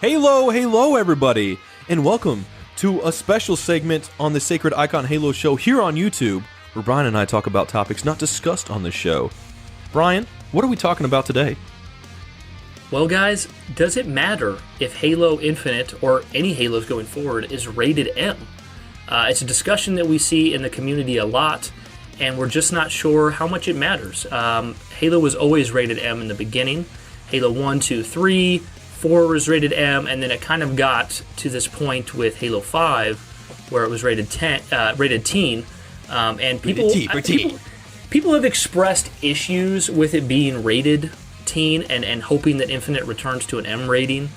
Hello, everybody, and welcome to a special segment on the Sacred Icon Halo show here on YouTube, where Bryan and I talk about topics not discussed on the show. Bryan, what are we talking about today? Well, guys, does it matter if Halo Infinite, or any Halos going forward, is rated M? It's a discussion that we see in the community a lot, and we're just not sure how much it matters. Halo was always rated M in the beginning. Halo 1, 2, 3, 4 was rated M, and then it kind of got to this point with Halo 5 where it was rated teen. And people have expressed issues with it being rated teen and hoping that Infinite returns to an M rating.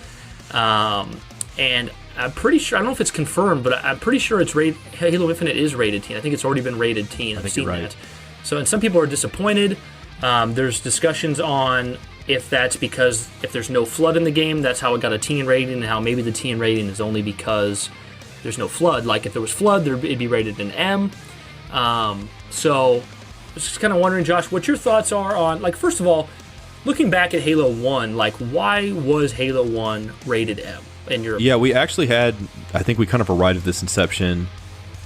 And I'm pretty sure, I don't know if it's confirmed, but I'm pretty sure Halo Infinite is rated teen. I think it's already been rated teen. I've seen that. So, and some people are disappointed. There's discussions on if that's because if there's no flood in the game, that's how it got a teen rating, and how maybe the teen rating is only because there's no flood. Like if there was flood, it'd be rated an M. So I was just kind of wondering, Josh, what your thoughts are on, like, first of all, looking back at Halo 1, like, why was Halo 1 rated M in your opinion? Yeah, we actually had, I think we kind of arrived at this inception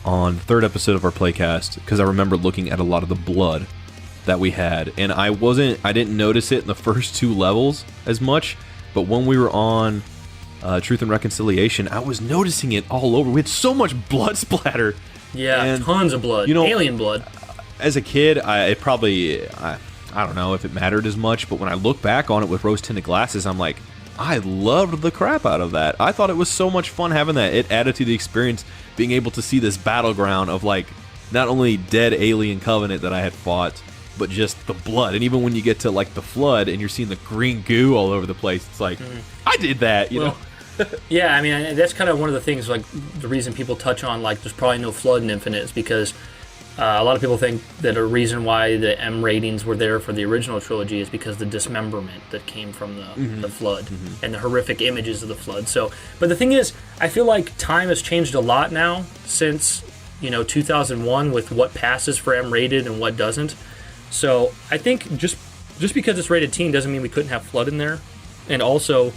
on the third episode of our playcast, because I remember looking at a lot of the blood that we had, and I didn't notice it in the first two levels as much, but when we were on Truth and Reconciliation, I was noticing it all over. We had so much blood splatter. Yeah, and tons of blood. Alien blood. As a kid, I don't know if it mattered as much, but when I look back on it with rose-tinted glasses, I'm like, I loved the crap out of that. I thought it was so much fun having that. It added to the experience, being able to see this battleground of, like, not only dead alien Covenant that I had fought, but just the blood. And even when you get to, like, the flood and you're seeing the green goo all over the place, it's like, I did that, you know? Yeah, I mean, that's kind of one of the things, like, the reason people touch on, like, there's probably no flood in Infinite is because a lot of people think that a reason why the M ratings were there for the original trilogy is because the dismemberment that came from the flood and the horrific images of the flood. So, but the thing is, I feel like time has changed a lot now since, 2001 with what passes for M rated and what doesn't. So I think just because it's rated teen doesn't mean we couldn't have flood in there. And also,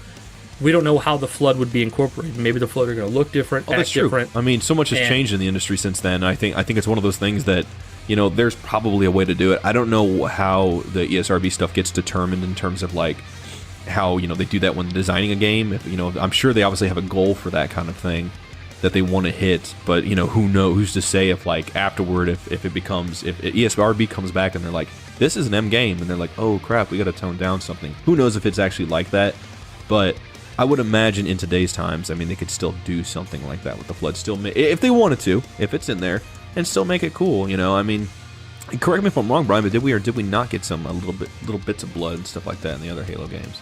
we don't know how the flood would be incorporated. Maybe the flood are going to look different, act different. I mean, so much has changed in the industry since then. I think it's one of those things that, there's probably a way to do it. I don't know how the ESRB stuff gets determined in terms of, like, how, they do that when designing a game. I'm sure they obviously have a goal for that kind of thing that they want to hit, but who knows? Who's to say if, like, afterward, if ESRB comes back and they're like, this is an M game, and they're like, oh crap, we got to tone down something. Who knows if it's actually like that? But I would imagine in today's times, I mean, they could still do something like that with the flood, if they wanted to, if it's in there, and still make it cool. I mean, correct me if I'm wrong, Bryan, but did we not get some little bits of blood and stuff like that in the other Halo games?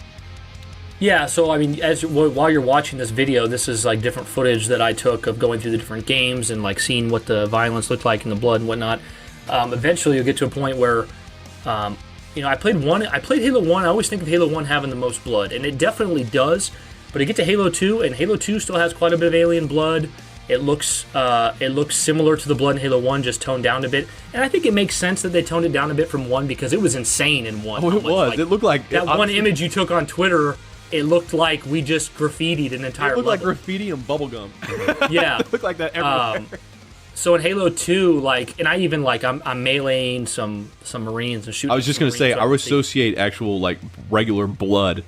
Yeah, so I mean, while you're watching this video, this is like different footage that I took of going through the different games and like seeing what the violence looked like in the blood and whatnot. Eventually, you'll get to a point where, I played Halo 1. I always think of Halo 1 having the most blood, and it definitely does. But you get to Halo 2, and Halo 2 still has quite a bit of alien blood. It looks similar to the blood in Halo 1, just toned down a bit. And I think it makes sense that they toned it down a bit from 1 because it was insane in 1. Oh, it was. Like, it looked like that one image you took on Twitter. It looked like we just graffitied an entire level. It looked like graffiti and bubblegum. Yeah. It looked like that everywhere. So in Halo 2, like, and I even, like, I'm meleeing some Marines and shooting. I was just going to say, I would associate actual, like, regular blood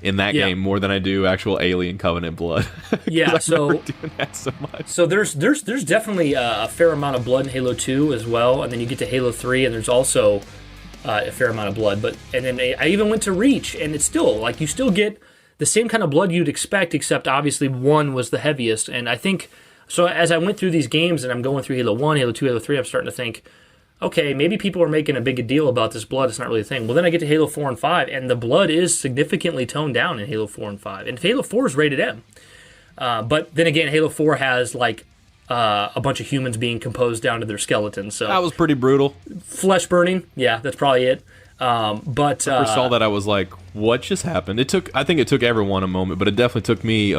in that game more than I do actual Alien Covenant blood. Yeah, so doing that so much. So there's definitely a fair amount of blood in Halo 2 as well, and then you get to Halo 3, and there's also a fair amount of blood. And then I even went to Reach, and it's still, like, you still get the same kind of blood you'd expect, except obviously 1 was the heaviest. And I think, so as I went through these games and I'm going through Halo 1, Halo 2, Halo 3, I'm starting to think, okay, maybe people are making a big deal about this blood. It's not really a thing. Well, then I get to Halo 4 and 5, and the blood is significantly toned down in Halo 4 and 5. And Halo 4 is rated M. But then again, Halo 4 has, like, a bunch of humans being composed down to their skeletons. So that was pretty brutal. Flesh burning. Yeah, that's probably it. But when I first saw that, I was like, what just happened? I think it took everyone a moment, but it definitely took me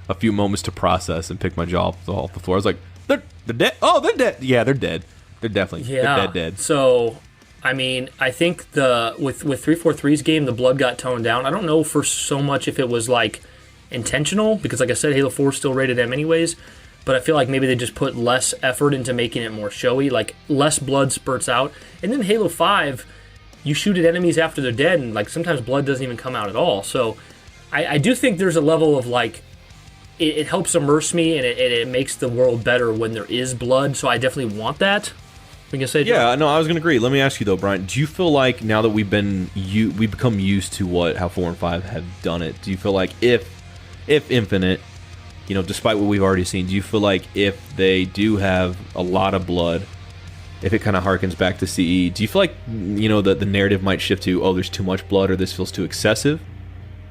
a few moments to process and pick my jaw off the floor. I was like, they're dead. Oh, they're dead. Yeah, they're dead. They're definitely they're dead. So, I mean, I think with 343's game, the blood got toned down. I don't know for so much if it was like intentional, because like I said, Halo 4 is still rated M anyways, but I feel like maybe they just put less effort into making it more showy, like less blood spurts out. And then Halo 5, you shoot at enemies after they're dead, and like sometimes blood doesn't even come out at all. So I do think there's a level of like, it helps immerse me, and it makes the world better when there is blood, so I definitely want that. We can say, yeah, no, I was going to agree. Let me ask you though, Brian, do you feel like now that we've become used to how 4 and 5 have done it, do you feel like if Infinite, you know, despite what we've already seen, do you feel like if they do have a lot of blood, if it kind of harkens back to CE, do you feel like, you know, the narrative might shift to, oh, there's too much blood, or this feels too excessive?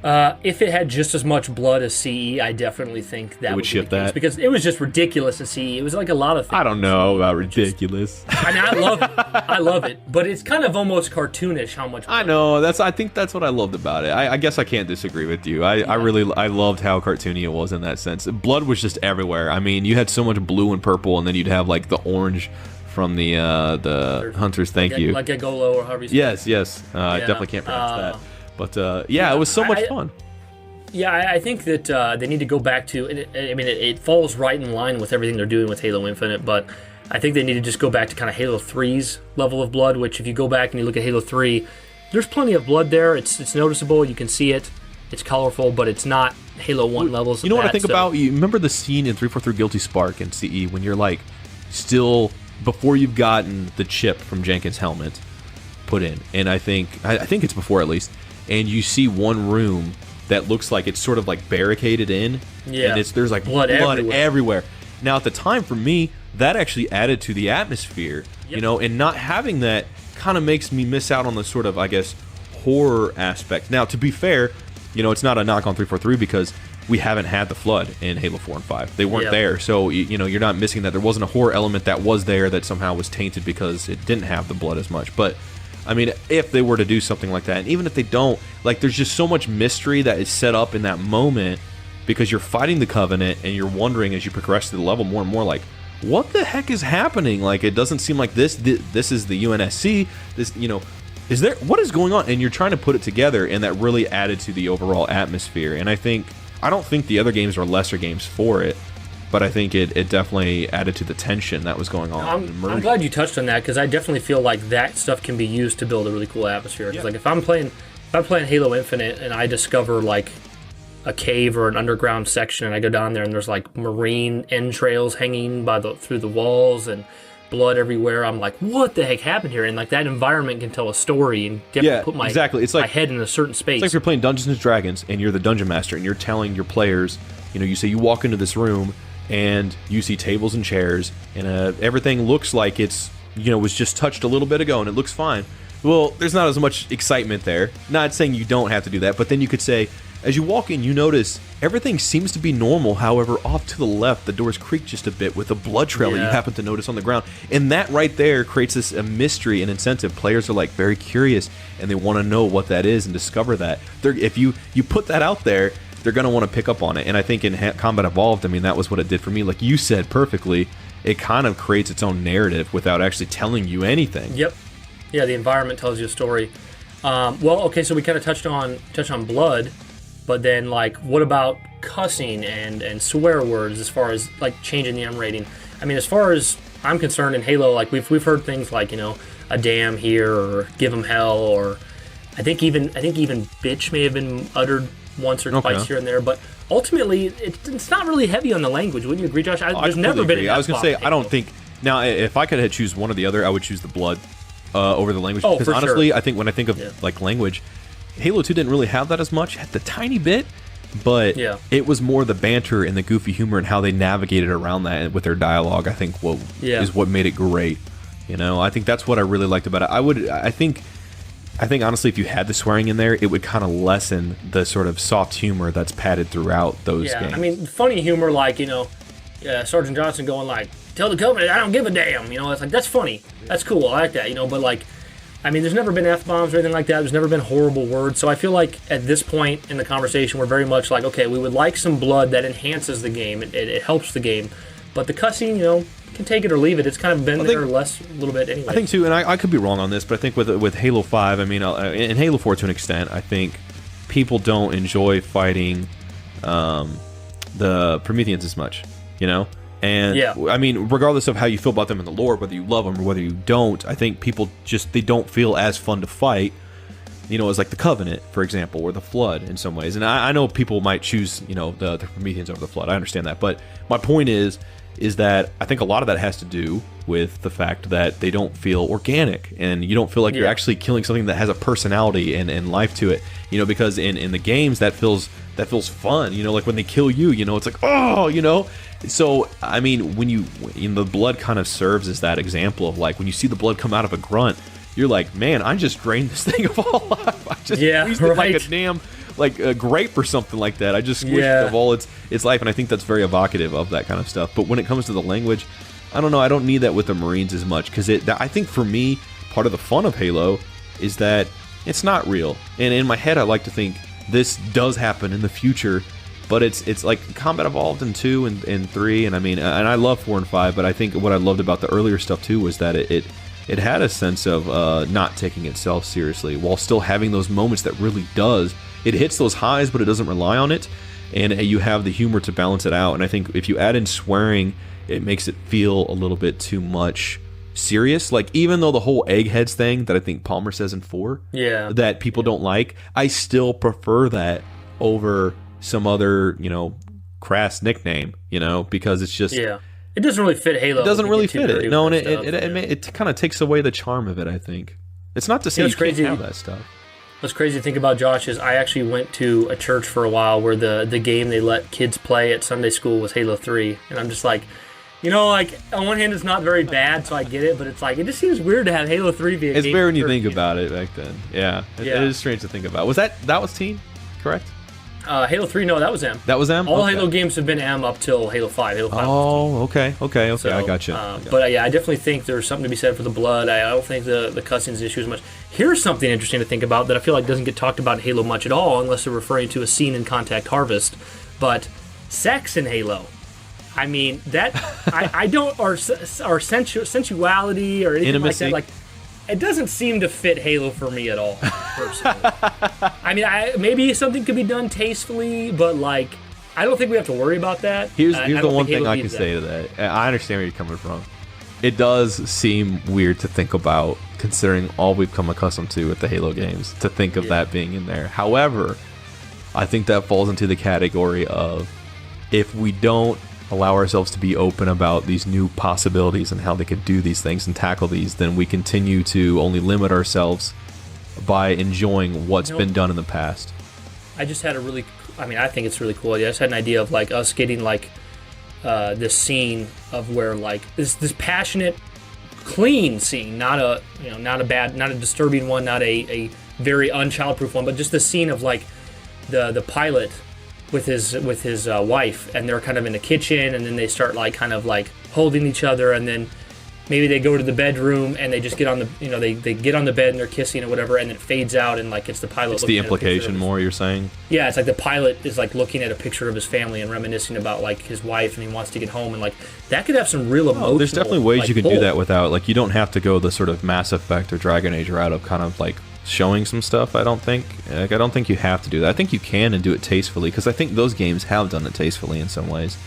If it had just as much blood as CE, I definitely think that would shift be the case, that, because it was just ridiculous in CE. It was like a lot of things. I don't know about ridiculous. I mean, I love it, but it's kind of almost cartoonish how much blood. I know, I think that's what I loved about it. I guess I can't disagree with you. I loved how cartoony it was in that sense. Blood was just everywhere. I mean, you had so much blue and purple, and then you'd have like the orange from the hunters. Thank you. Like Golo or however you say it. Yes. I definitely can't pronounce that. But yeah, it was so much fun. Yeah, I think that they need to go back to. It falls right in line with everything they're doing with Halo Infinite, but I think they need to just go back to kind of Halo 3's level of blood. Which, if you go back and you look at Halo 3, there's plenty of blood there. It's noticeable. You can see it. It's colorful, but it's not Halo 1 levels. You know what I think about? You remember the scene in 343 Guilty Spark in CE when you're like still before you've gotten the chip from Jenkins' helmet put in, and I think it's before at least. And you see one room that looks like it's sort of like barricaded in, and there's like blood everywhere. Now, at the time, for me, that actually added to the atmosphere, you know, and not having that kind of makes me miss out on the sort of, I guess, horror aspect. Now, to be fair, you know, it's not a knock on 343 because we haven't had the flood in Halo 4 and 5. They weren't there, so, you know, you're not missing that. There wasn't a horror element that was there that somehow was tainted because it didn't have the blood as much, but I mean, if they were to do something like that, and even if they don't, like, there's just so much mystery that is set up in that moment because you're fighting the Covenant and you're wondering as you progress through the level more and more, like, what the heck is happening? Like, it doesn't seem like this is the UNSC. This, you know, what is going on? And you're trying to put it together, and that really added to the overall atmosphere. And I don't think the other games are lesser games for it, but I think it definitely added to the tension that was going on. I'm glad you touched on that, because I definitely feel like that stuff can be used to build a really cool atmosphere. Because like if I'm playing Halo Infinite and I discover like a cave or an underground section, and I go down there and there's like marine entrails hanging through the walls and blood everywhere, I'm like, what the heck happened here? And like that environment can tell a story and definitely put my head in a certain space. It's like if you're playing Dungeons and Dragons and you're the dungeon master and you're telling your players, you know, you say you walk into this room and you see tables and chairs, and everything looks like it's, you know, was just touched a little bit ago, and it looks fine. Well, there's not as much excitement there. Not saying you don't have to do that, but then you could say, as you walk in, you notice everything seems to be normal. However, off to the left, the doors creak just a bit with a blood trail that you happen to notice on the ground. And that right there creates a mystery and incentive. Players are like very curious, and they want to know what that is and discover that. If you put that out there, they're going to want to pick up on it. And I think in Combat Evolved, I mean, that was what it did for me. Like you said perfectly, it kind of creates its own narrative without actually telling you anything. Yep. Yeah, the environment tells you a story. Well, okay, so we kind of touched on blood, but then, like, what about cussing and swear words as far as, like, changing the M rating? I mean, as far as I'm concerned in Halo, like, we've heard things like, you know, a damn here, or give them hell, or I think even bitch may have been uttered once or twice here and there, but ultimately it's not really heavy on the language. Wouldn't you agree, Josh? There's never been. I was going to say, I don't think. Now, if I could choose one or the other, I would choose the blood over the language. Because honestly, I think when I think of like language, Halo 2 didn't really have that as much. It had the tiny bit, but it was more the banter and the goofy humor and how they navigated around that with their dialogue. I think is what made it great. You know, I think that's what I really liked about it. I think honestly, if you had the swearing in there, it would kind of lessen the sort of soft humor that's padded throughout those games. I mean, funny humor, like, you know, Sergeant Johnson going like, "Tell the Covenant I don't give a damn." You know, it's like, that's funny, that's cool, I like that. You know, but like, I mean, there's never been F-bombs or anything like that. There's never been horrible words. So I feel like at this point in the conversation, we're very much like, okay, we would like some blood that enhances the game. It helps the game, but the cussing, you know, can take it or leave it. It's kind of been there less a little bit anyway. I think too, and I could be wrong on this, but I think with Halo 5, I mean, in Halo 4 to an extent, I think people don't enjoy fighting the Prometheans as much, you know? And I mean, regardless of how you feel about them in the lore, whether you love them or whether you don't, I think people they don't feel as fun to fight, you know, as like the Covenant, for example, or the Flood in some ways. And I know people might choose, you know, the Prometheans over the Flood. I understand that. But my point is that I think a lot of that has to do with the fact that they don't feel organic, and you don't feel like you're actually killing something that has a personality and life to it, you know, because in the games that feels fun, you know, like when they kill you, you know, it's like, oh, you know. So I mean, when the blood kind of serves as that example of like when you see the blood come out of a grunt, you're like, man, I just drained this thing of all life. I just squeezed it like a damn grape or something like that. I just squished it of all its life, and I think that's very evocative of that kind of stuff. But when it comes to the language, I don't know. I don't need that with the Marines as much, because I think for me, part of the fun of Halo is that it's not real. And in my head, I like to think this does happen in the future, but it's like combat evolved in 2 and 3, and I mean, and I love 4 and 5, but I think what I loved about the earlier stuff too was that it had a sense of not taking itself seriously while still having those moments that really does. It hits those highs, but it doesn't rely on it, and you have the humor to balance it out. And I think if you add in swearing, it makes it feel a little bit too much serious. Like, even though the whole eggheads thing that I think Palmer says in 4 that people don't like, I still prefer that over some other, you know, crass nickname, you know, because it's just... Yeah. It doesn't really fit Halo. It doesn't really fit it. No, and it kind of takes away the charm of it, I think. It's not to say you can't have that stuff. What's crazy to think about, Josh, is I actually went to a church for a while where the game they let kids play at Sunday school was Halo 3. And I'm just like, you know, like, on one hand, it's not very bad, so I get it, but it's like, it just seems weird to have Halo 3 be a game. It's weird when you think about it back then. Yeah. It is strange to think about. That was Teen, correct? Halo 3, no, that was M. That was M? All Halo games have been M up till Halo 5. Halo 5 okay. So, I got you. But I definitely think there's something to be said for the blood. I don't think the cutscenes issue as much. Here's something interesting to think about that I feel like doesn't get talked about in Halo much at all, unless they're referring to a scene in Contact Harvest. But sex in Halo. I mean, that I don't, or sensuality or anything Intimacy. like that. Like, it doesn't seem to fit Halo for me at all, personally. I mean, maybe something could be done tastefully, but like, I don't think we have to worry about that. Here's the one thing I can say to that. I understand where you're coming from. It does seem weird to think about, considering all we've come accustomed to with the Halo games, to think of that being in there. However, I think that falls into the category of, if we don't allow ourselves to be open about these new possibilities and how they could do these things and tackle these, then we continue to only limit ourselves by enjoying what's been done in the past. I just had I think it's really cool. I just had an idea of like us getting like this scene of where like this passionate, clean scene, not a disturbing one, not a very unchildproof one, but just the scene of like the pilot with his wife, and they're kind of in the kitchen, and then they start like kind of like holding each other, and then maybe they go to the bedroom and they just get on the they get on the bed and they're kissing or whatever, and then it fades out and like it's the pilot. It's the implication more, you're saying? Yeah, it's like the pilot is like looking at a picture of his family and reminiscing about like his wife, and he wants to get home, and like that could have some real emotional. There's definitely ways like, you can do that without, like, you don't have to go the sort of Mass Effect or Dragon Age route of kind of like showing some stuff. I don't think you have to do that. I think you can and do it tastefully, because I think those games have done it tastefully in some ways.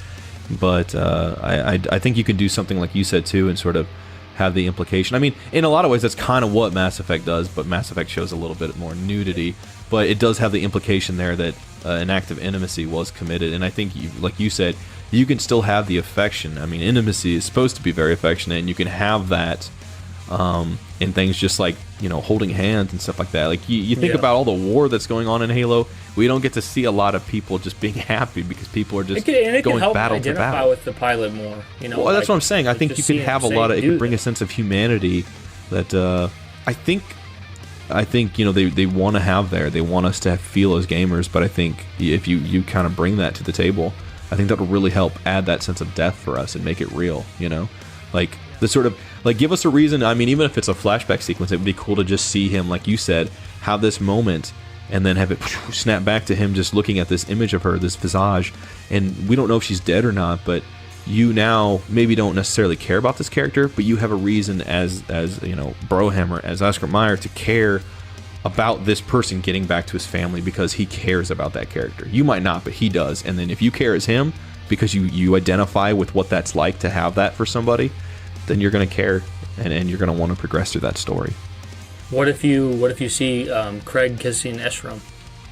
But I think you can do something like you said too, and sort of have the implication. I mean, in a lot of ways, that's kind of what Mass Effect does, but Mass Effect shows a little bit more nudity. But it does have the implication there that an act of intimacy was committed. And I think, like you said, you can still have the affection. I mean, intimacy is supposed to be very affectionate, and you can have that in things just like, holding hands and stuff like that. Like, you think about all the war that's going on in Halo. We don't get to see a lot of people just being happy because people are just going battle to battle. It can help identify with the pilot more. Well, that's what I'm saying. I think you can have a lot of. It can bring a sense of humanity that I think they want to have there. They want us to feel as gamers. But I think if you kind of bring that to the table, I think that'll really help add that sense of depth for us and make it real. Like the sort of like give us a reason. I mean, even if it's a flashback sequence, it would be cool to just see him, like you said, have this moment, and then have it snap back to him just looking at this image of her, this visage, and we don't know if she's dead or not, but you now maybe don't necessarily care about this character, but you have a reason as Brohammer, as Oscar Mayer, to care about this person getting back to his family because he cares about that character. You might not, but he does. And then if you care as him because you identify with what that's like to have that for somebody, then you're going to care and you're going to want to progress through that story. What if you see Craig kissing Eshram?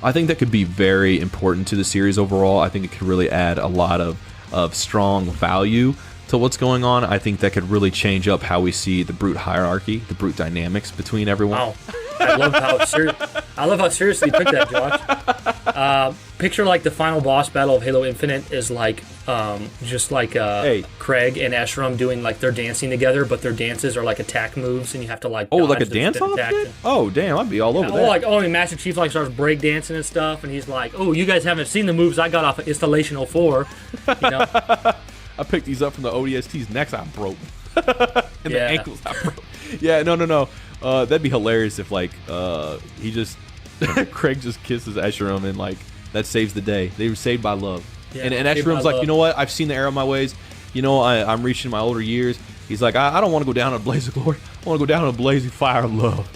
I think that could be very important to the series overall. I think it could really add a lot of strong value to what's going on. I think that could really change up how we see the brute hierarchy, the brute dynamics between everyone. Wow. I love how seriously you took that, Josh. Picture like the final boss battle of Halo Infinite is like just like Craig and Eshram doing like they're dancing together, but their dances are like attack moves, and you have to like like a dance off shit? Oh damn, I'd be all over that. And Master Chief like starts break dancing and stuff, and he's like, "Oh, you guys haven't seen the moves I got off of Installation 04." You know. I picked these up from the ODST's necks I broke. And the ankles I broke. Yeah, no. That'd be hilarious if like he just Craig just kisses Eshram and like that saves the day. They were saved by love. Yeah, and Eshram's like, you know what? I've seen the error of my ways. You know, I'm reaching my older years. He's like, I don't want to go down in a blaze of glory. I want to go down in a blazing fire of love.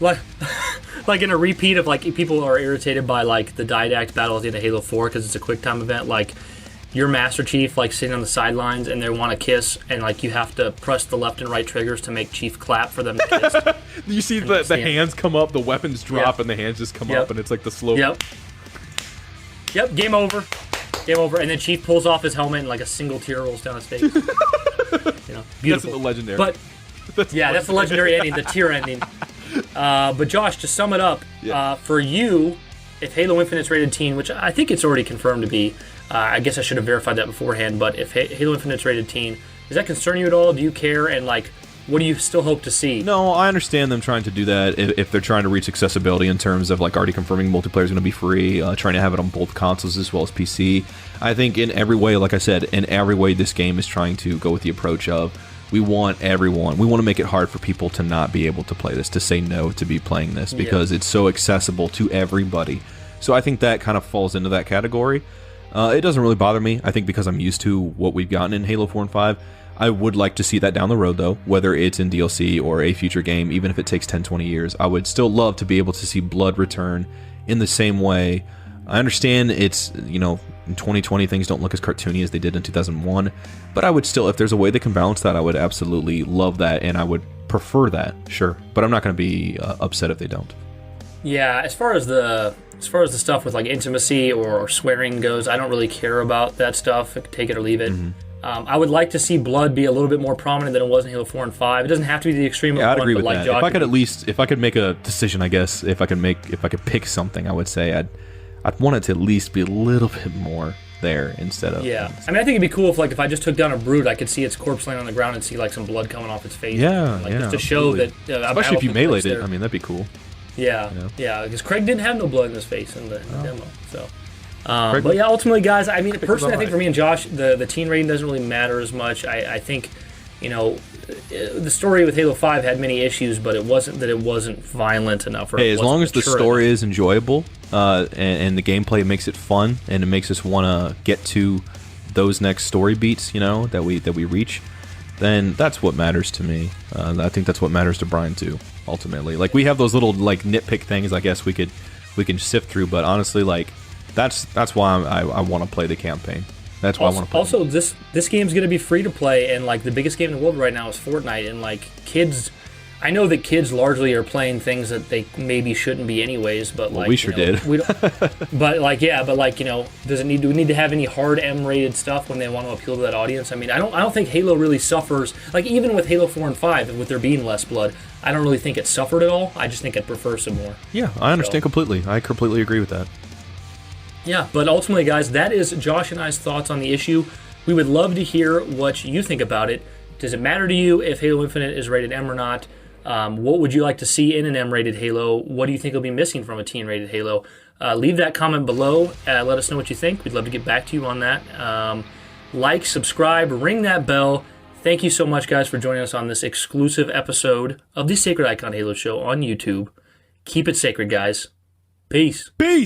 Like in a repeat of like people are irritated by like the Didact battle at the end of Halo 4 because it's a quick time event. Like your Master Chief like sitting on the sidelines and they want to kiss and like you have to press the left and right triggers to make Chief clap for them to kiss. You see the hands come up, the weapons drop, and the hands just come up, and it's like the slow. Yep. Game over. And then Chief pulls off his helmet and like a single tear rolls down his face. Beautiful. That's the legendary. But that's the legendary ending, the tear ending. But Josh, to sum it up, for you, if Halo Infinite's rated teen, which I think it's already confirmed to be, I guess I should have verified that beforehand, but if Halo Infinite's rated teen, does that concern you at all? Do you care? And like, what do you still hope to see? No, I understand them trying to do that if they're trying to reach accessibility in terms of like already confirming multiplayer is going to be free, trying to have it on both consoles as well as PC. I think in every way, like I said, in every way this game is trying to go with the approach of we want everyone. We want to make it hard for people to not be able to play this, to say no to be playing this because it's so accessible to everybody. So I think that kind of falls into that category. It doesn't really bother me. I think because I'm used to what we've gotten in Halo 4 and 5. I would like to see that down the road, though, whether it's in DLC or a future game, even if it takes 10, 20 years. I would still love to be able to see Blood return in the same way. I understand it's, in 2020 things don't look as cartoony as they did in 2001, but I would still, if there's a way they can balance that, I would absolutely love that, and I would prefer that, sure. But I'm not going to be upset if they don't. Yeah, as far as the stuff with like intimacy or swearing goes, I don't really care about that stuff. Take it or leave it. Mm-hmm. I would like to see blood be a little bit more prominent than it was in Halo 4 and 5. It doesn't have to be the extreme. Yeah, I'd agree with like that. If I could make a decision, I guess, if I could pick something, I would say I'd want it to at least be a little bit more there instead of. Yeah, I mean, I think it'd be cool if I just took down a brute, I could see its corpse laying on the ground and see like some blood coming off its face. Yeah, just to show that. Especially if you meleeed it, I mean, that'd be cool. Yeah, because Craig didn't have no blood in his face in the demo, so. But yeah, ultimately, guys, I mean, personally, I think for me and Josh, the teen rating doesn't really matter as much. I think, the story with Halo 5 had many issues, but it wasn't violent enough. Or as long as the story is enjoyable and the gameplay makes it fun and it makes us want to get to those next story beats, that we reach, then that's what matters to me. I think that's what matters to Bryan too. Ultimately, like we have those little like nitpick things, I guess we can sift through, but honestly, like. That's why I want to play the campaign. That's why I want to play. Also, this game's going to be free to play, and like the biggest game in the world right now is Fortnite, and like kids, I know that kids largely are playing things that they maybe shouldn't be anyways, but like we sure did. We don't, does it do we need to have any hard M-rated stuff when they want to appeal to that audience? I mean, I don't think Halo really suffers. Like even with Halo 4 and 5, with there being less blood, I don't really think it suffered at all. I just think I'd prefer some more. Yeah, I understand completely. I completely agree with that. Yeah, but ultimately, guys, that is Josh and I's thoughts on the issue. We would love to hear what you think about it. Does it matter to you if Halo Infinite is rated M or not? What would you like to see in an M-rated Halo? What do you think will be missing from a teen-rated Halo? Leave that comment below. Let us know what you think. We'd love to get back to you on that. Like, subscribe, ring that bell. Thank you so much, guys, for joining us on this exclusive episode of the Sacred Icon Halo Show on YouTube. Keep it sacred, guys. Peace. Peace.